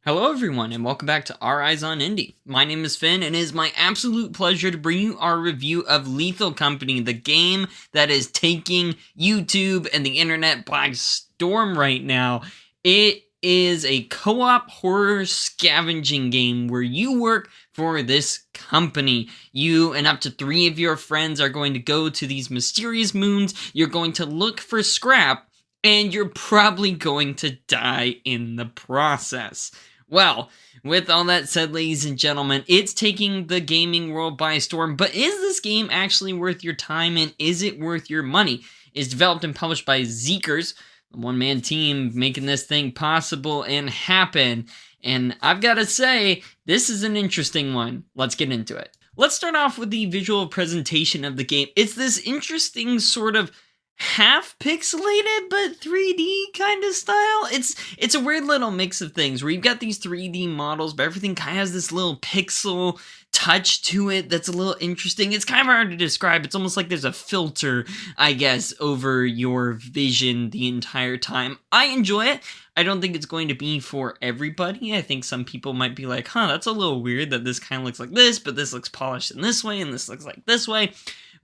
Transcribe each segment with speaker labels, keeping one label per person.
Speaker 1: Hello everyone and welcome back to Our Eyes on Indie. My name is Finn and it is my absolute pleasure to bring you our review of Lethal Company, the game that is taking YouTube and the internet by storm right now. It is a co-op horror scavenging game where you work for this company. You and up to 3 of your friends are going to go to these mysterious moons. You're going to look for scrap and you're probably going to die in the process. Well, with all that said, ladies and gentlemen, it's taking the gaming world by storm, but is this game actually worth your time and is it worth your money? It's developed and published by Zeekers, the one-man team making this thing possible and happen. And I've got to say, this is an interesting one. Let's get into it. Let's start off with the visual presentation of the game. It's this interesting sort of half pixelated but 3D kind of style. It's a weird little mix of things where you've got these 3D models, but everything kind of has this little pixel touch to it that's a little interesting. It's kind of hard to describe. It's almost like there's a filter, I guess, over your vision the entire time. I enjoy it. I don't think it's going to be for everybody. I think some people might be like, that's a little weird that this kind of looks like this, but this looks polished in this way, and this looks like this way.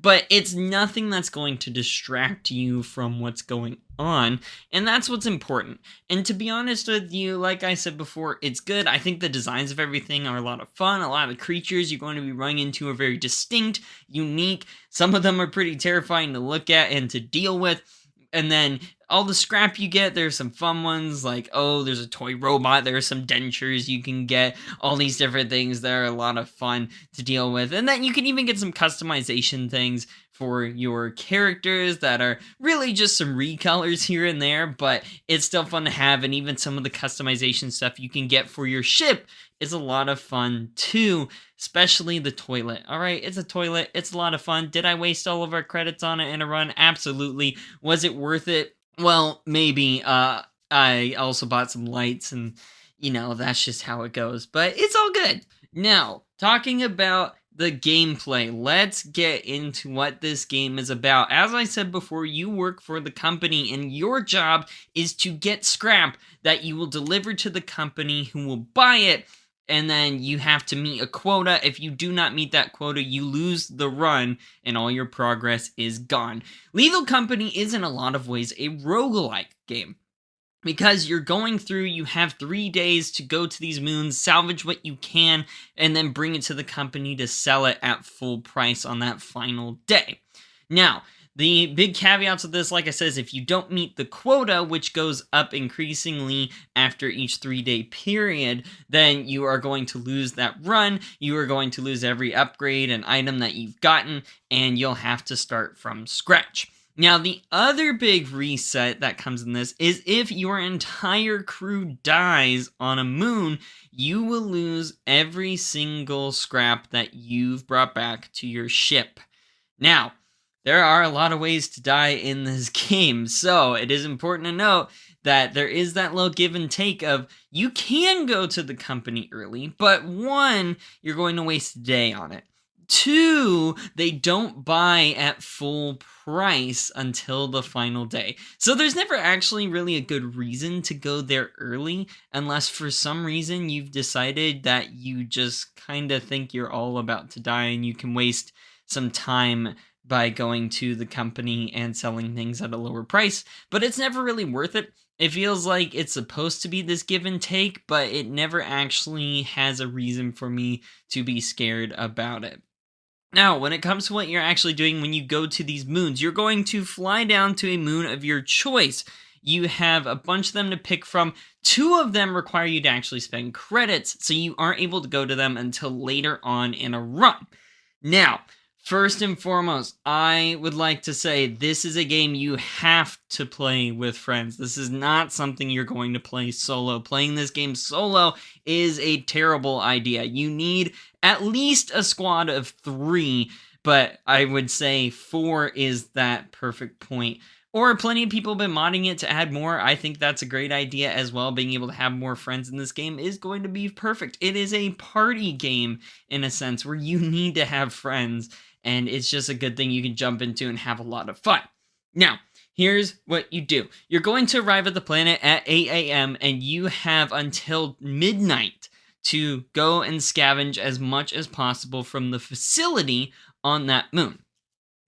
Speaker 1: But it's nothing that's going to distract you from what's going on, and that's what's important. And to be honest with you, like I said before, it's good. I think the designs of everything are a lot of fun. A lot of the creatures you're going to be running into are very distinct, unique. Some of them are pretty terrifying to look at and to deal with. And then all the scrap you get, there's some fun ones, like, there's a toy robot, there are some dentures you can get, all these different things that are a lot of fun to deal with. And then you can even get some customization things for your characters that are really just some recolors here and there, but it's still fun to have. And even some of the customization stuff you can get for your ship is a lot of fun too, especially the toilet. All right, it's a toilet. It's a lot of fun. Did I waste all of our credits on it in a run? Absolutely. Was it worth it? Well, maybe. I also bought some lights and, that's just how it goes. But it's all good. Now, talking about the gameplay, let's get into what this game is about. As I said before, you work for the company and your job is to get scrap that you will deliver to the company who will buy it. And then you have to meet a quota. If you do not meet that quota, you lose the run and all your progress is gone. Lethal Company is in a lot of ways a roguelike game. Because you're going through, you have 3 days to go to these moons, salvage what you can, and then bring it to the company to sell it at full price on that final day. Now, the big caveats of this, like I said, is if you don't meet the quota, which goes up increasingly after each 3-day period, then you are going to lose that run, you are going to lose every upgrade and item that you've gotten, and you'll have to start from scratch. Now, the other big reset that comes in this is if your entire crew dies on a moon, you will lose every single scrap that you've brought back to your ship. Now, there are a lot of ways to die in this game, so it is important to note that there is that little give and take of you can go to the company early, but 1, you're going to waste a day on it. 2, they don't buy at full price until the final day. So there's never actually really a good reason to go there early unless for some reason you've decided that you just kind of think you're all about to die and you can waste some time by going to the company and selling things at a lower price, but it's never really worth it. It feels like it's supposed to be this give and take, but it never actually has a reason for me to be scared about it. Now, when it comes to what you're actually doing when you go to these moons, you're going to fly down to a moon of your choice. You have a bunch of them to pick from. 2 of them require you to actually spend credits, so you aren't able to go to them until later on in a run. Now, first and foremost, I would like to say this is a game you have to play with friends. This is not something you're going to play solo. Playing this game solo is a terrible idea. You need at least a squad of 3, but I would say 4 is that perfect point. Or plenty of people have been modding it to add more. I think that's a great idea as well. Being able to have more friends in this game is going to be perfect. It is a party game in a sense where you need to have friends, and it's just a good thing you can jump into and have a lot of fun. Now, Here's what you do. You're going to arrive at the planet at 8 a.m. and you have until midnight to go and scavenge as much as possible from the facility on that moon.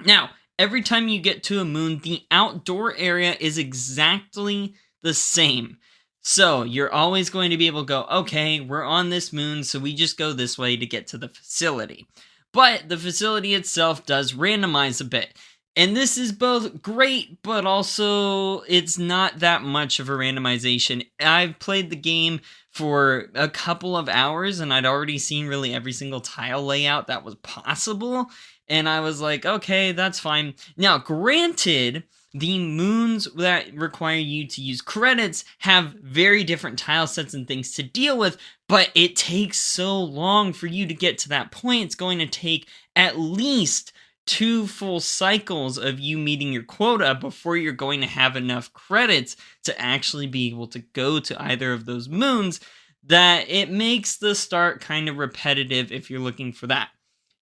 Speaker 1: Now, every time you get to a moon, the outdoor area is exactly the same. So you're always going to be able to go, okay, we're on this moon, so we just go this way to get to the facility. But the facility itself does randomize a bit. And this is both great, but also it's not that much of a randomization. I've played the game for a couple of hours and I'd already seen really every single tile layout that was possible. And I was like, okay, that's fine. Now, granted, the moons that require you to use credits have very different tile sets and things to deal with, but it takes so long for you to get to that point. It's going to take at least 2 full cycles of you meeting your quota before you're going to have enough credits to actually be able to go to either of those moons, that it makes the start kind of repetitive if you're looking for that.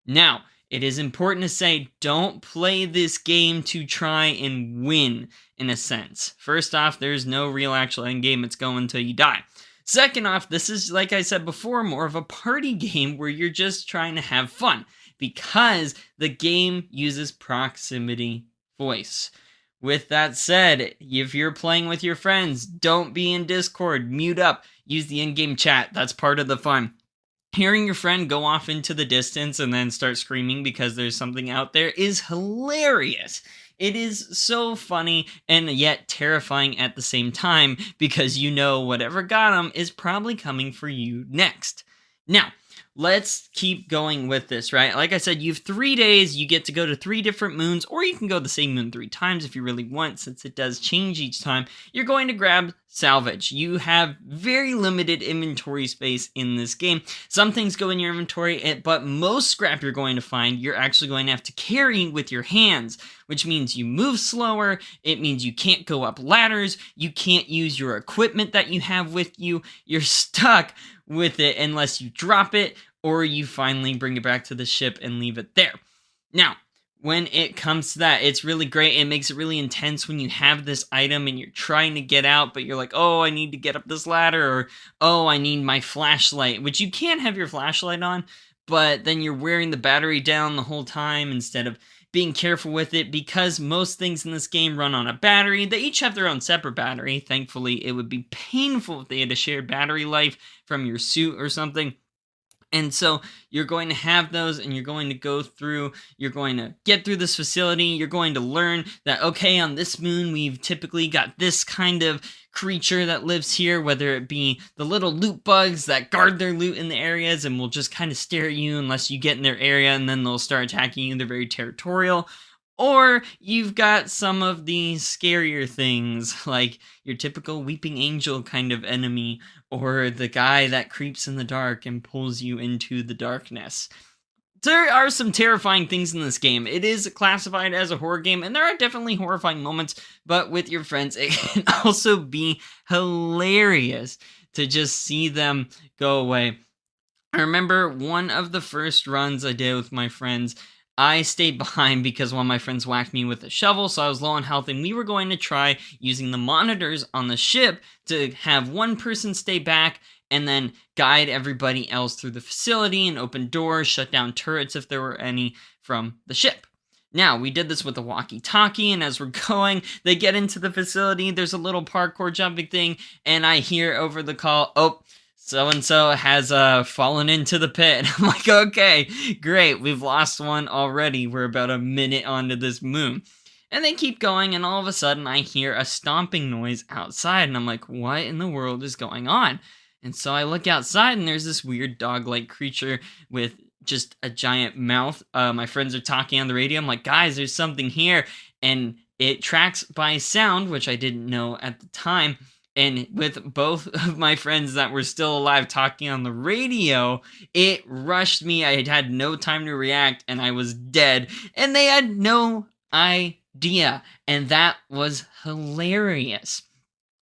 Speaker 1: Now, it is important to say, don't play this game to try and win, in a sense. First off, there's no real actual end game. It's go until you die. Second off, this is, like I said before, more of a party game where you're just trying to have fun, because the game uses proximity voice. With that said, if you're playing with your friends, don't be in Discord, mute up, use the in-game chat. That's part of the fun. Hearing your friend go off into the distance and then start screaming because there's something out there is hilarious. It is so funny and yet terrifying at the same time, because you know whatever got him is probably coming for you next. Now, let's keep going with this, right? Like I said, you have 3 days. You get to go to 3 different moons, or you can go the same moon 3 times if you really want, since it does change each time. You're going to grab salvage. You have very limited inventory space in this game. Some things go in your inventory, but most scrap you're going to find, you're actually going to have to carry with your hands, which means you move slower. It means you can't go up ladders. You can't use your equipment that you have with you. You're stuck with it unless you drop it or you finally bring it back to the ship and leave it there. Now, when it comes to that, it's really great. It makes it really intense when you have this item and you're trying to get out, but you're like, oh, I need to get up this ladder, or oh, I need my flashlight, which you can have your flashlight on, but then you're wearing the battery down the whole time instead of being careful with it, because most things in this game run on a battery. They each have their own separate battery. Thankfully, it would be painful if they had a shared battery life from your suit or something. And so you're going to have those, and you're going to go through, you're going to get through this facility, you're going to learn that, okay, on this moon, we've typically got this kind of creature that lives here, whether it be the little loot bugs that guard their loot in the areas and will just kind of stare at you unless you get in their area, and then they'll start attacking you. They're very territorial. Or you've got some of the scarier things, like your typical weeping angel kind of enemy, or the guy that creeps in the dark and pulls you into the darkness. There are some terrifying things in this game. It is classified as a horror game, and there are definitely horrifying moments, but with your friends, it can also be hilarious to just see them go away. I remember one of the first runs I did with my friends, I stayed behind because one of my friends whacked me with a shovel, so I was low on health, and we were going to try using the monitors on the ship to have one person stay back and then guide everybody else through the facility and open doors, shut down turrets if there were any from the ship. Now, we did this with a walkie-talkie, and as we're going, they get into the facility, there's a little parkour jumping thing, and I hear over the call, oh, so-and-so has fallen into the pit. I'm like, okay, great, we've lost one already. We're about a minute onto this moon. And they keep going, and all of a sudden I hear a stomping noise outside, and I'm like, what in the world is going on? And so I look outside, and there's this weird dog-like creature with just a giant mouth. My friends are talking on the radio. I'm like, guys, there's something here. And it tracks by sound, which I didn't know at the time. And with both of my friends that were still alive talking on the radio, it rushed me. I had no time to react, and I was dead. And they had no idea. And that was hilarious.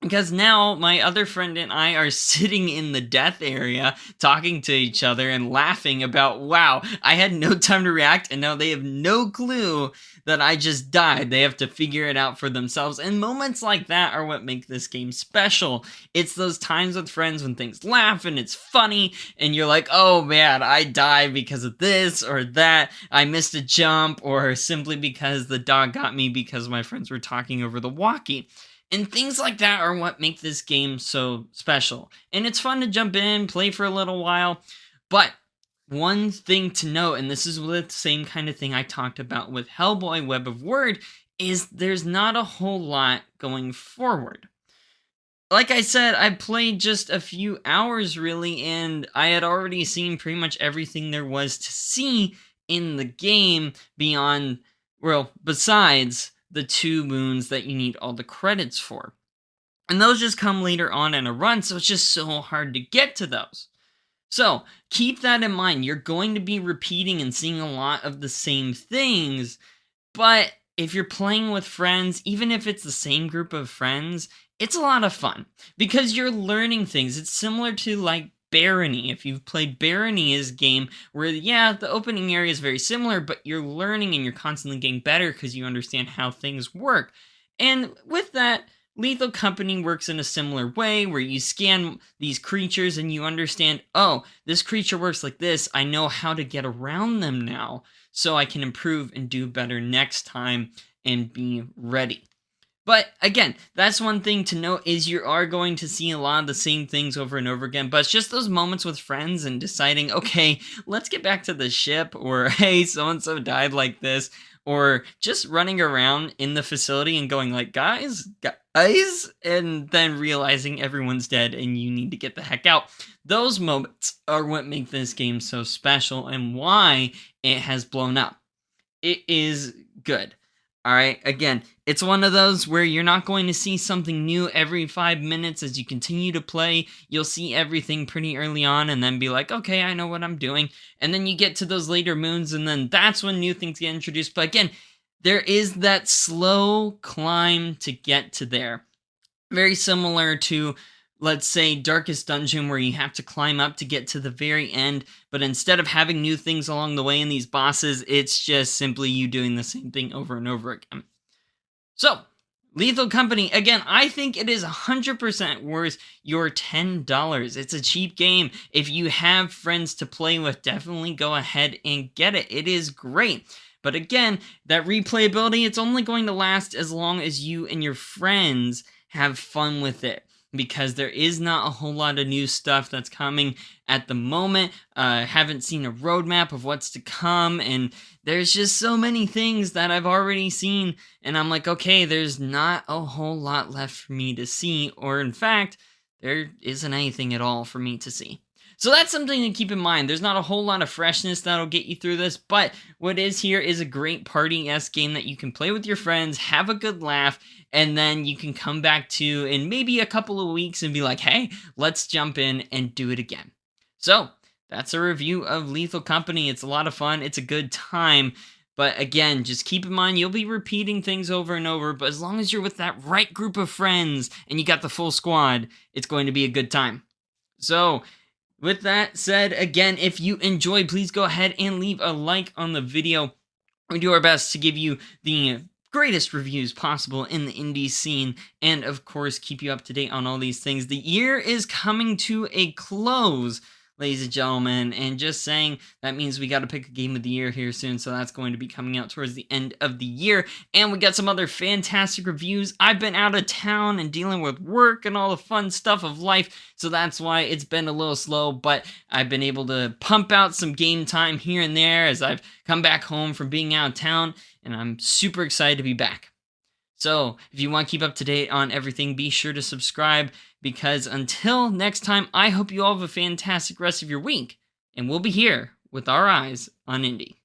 Speaker 1: Because now my other friend and I are sitting in the death area talking to each other and laughing about, wow, I had no time to react and now they have no clue that I just died. They have to figure it out for themselves. And moments like that are what make this game special. It's those times with friends when things laugh and it's funny and you're like, oh man, I died because of this or that. I missed a jump, or simply because the dog got me because my friends were talking over the walkie. And things like that are what make this game so special. And it's fun to jump in, play for a little while. But one thing to note, and this is the same kind of thing I talked about with Hellboy Web of Word, is there's not a whole lot going forward. Like I said, I played just a few hours really, and I had already seen pretty much everything there was to see in the game beyond, well, besides the 2 moons that you need all the credits for. And those just come later on in a run, so it's just so hard to get to those. So keep that in mind. You're going to be repeating and seeing a lot of the same things, but if you're playing with friends, even if it's the same group of friends, it's a lot of fun because you're learning things. It's similar to like Barony. If you've played Barony's game, where yeah, the opening area is very similar, but you're learning and you're constantly getting better because you understand how things work. And with that, Lethal Company works in a similar way where you scan these creatures and you understand, oh, this creature works like this. I know how to get around them now so I can improve and do better next time and be ready. But again, that's one thing to note, is you are going to see a lot of the same things over and over again, but it's just those moments with friends and deciding, okay, let's get back to the ship, or hey, so-and-so died like this, or just running around in the facility and going like, guys, and then realizing everyone's dead and you need to get the heck out. Those moments are what make this game so special and why it has blown up. It is good. All right, again, it's one of those where you're not going to see something new every 5 minutes as you continue to play. You'll see everything pretty early on and then be like, okay, I know what I'm doing. And then you get to those later moons and then that's when new things get introduced. But again, there is that slow climb to get to there. Very similar to, let's say, Darkest Dungeon, where you have to climb up to get to the very end, but instead of having new things along the way in these bosses, it's just simply you doing the same thing over and over again. So, Lethal Company, again, I think it is 100% worth your $10. It's a cheap game. If you have friends to play with, definitely go ahead and get it. It is great. But again, that replayability, it's only going to last as long as you and your friends have fun with it, because there is not a whole lot of new stuff that's coming at the moment. Haven't seen a roadmap of what's to come, and there's just so many things that I've already seen, and I'm like, okay, there's not a whole lot left for me to see, or in fact, there isn't anything at all for me to see. So that's something to keep in mind. There's not a whole lot of freshness that'll get you through this, but what is here is a great party-esque game that you can play with your friends, have a good laugh, and then you can come back to in maybe a couple of weeks and be like, hey, let's jump in and do it again. So that's a review of Lethal Company. It's a lot of fun. It's a good time. But again, just keep in mind, you'll be repeating things over and over, but as long as you're with that right group of friends and you got the full squad, it's going to be a good time. So with that said, again, if you enjoyed, please go ahead and leave a like on the video. We do our best to give you the greatest reviews possible in the indie scene, and of course, keep you up to date on all these things. The year is coming to a close, ladies and gentlemen, and just saying, that means we got to pick a game of the year here soon, so that's going to be coming out towards the end of the year, and we got some other fantastic reviews. I've been out of town and dealing with work and all the fun stuff of life, so that's why it's been a little slow, but I've been able to pump out some game time here and there as I've come back home from being out of town, and I'm super excited to be back. So, if you want to keep up to date on everything, be sure to subscribe, because until next time, I hope you all have a fantastic rest of your week, and we'll be here with our eyes on indie.